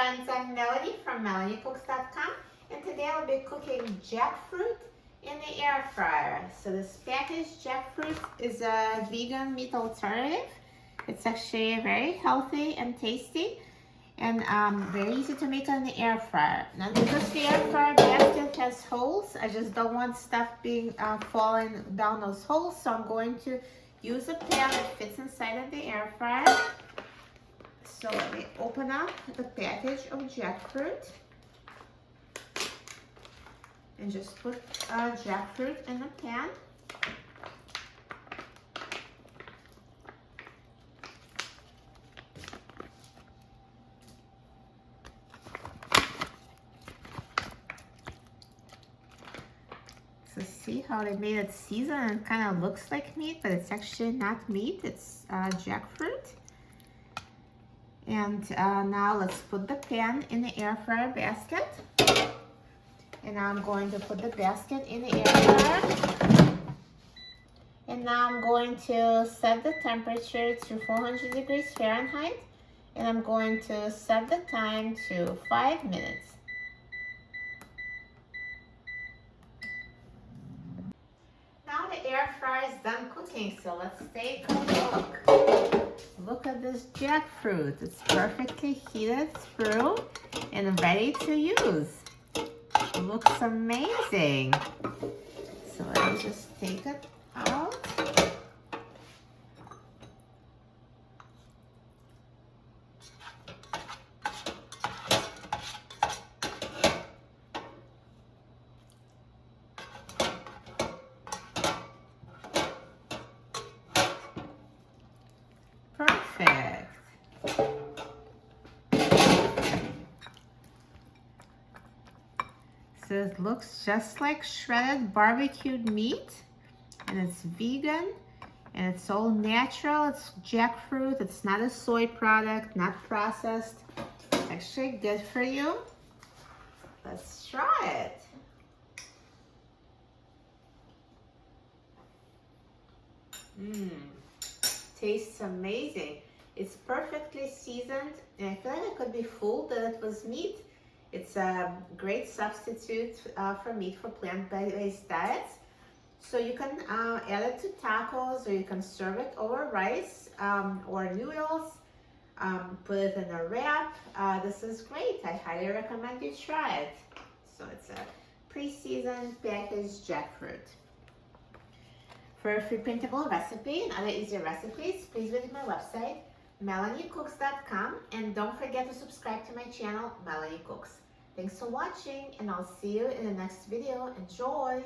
friends, I'm Melanie from MelanieCooks.com, and today I'll be cooking jackfruit in the air fryer. So this packaged jackfruit is a vegan meat alternative. It's actually very healthy and tasty and very easy to make in the air fryer. Now because the air fryer basket has holes, I just don't want stuff being falling down those holes, so I'm going to use a pan that fits inside of the air fryer. So let me open up the package of jackfruit and just put jackfruit in the pan. So see how they made it seasoned and kind of looks like meat, but it's actually not meat, it's jackfruit. And now let's put the pan in the air fryer basket. And now I'm going to put the basket in the air fryer. And now I'm going to set the temperature to 400 degrees Fahrenheit. And I'm going to set the time to 5 minutes. Now the air fryer is done cooking, so let's take a look. Look at this jackfruit. It's perfectly heated through and ready to use. It looks amazing. So let me just take it out. Perfect. So it looks just like shredded barbecued meat, and it's vegan, and it's all natural. It's jackfruit. It's not a soy product, not processed. It's actually good for you. Let's try it. Tastes amazing. It's perfectly seasoned, and I feel like I could be fooled that it was meat. It's a great substitute for meat for plant-based diets. So you can add it to tacos, or you can serve it over rice or noodles. Put it in a wrap. This is great. I highly recommend you try it. So it's a pre-seasoned packaged jackfruit. For a free printable recipe and other easy recipes, please visit my website, MelanieCooks.com, and don't forget to subscribe to my channel, Melanie Cooks. Thanks for watching, and I'll see you in the next video. Enjoy!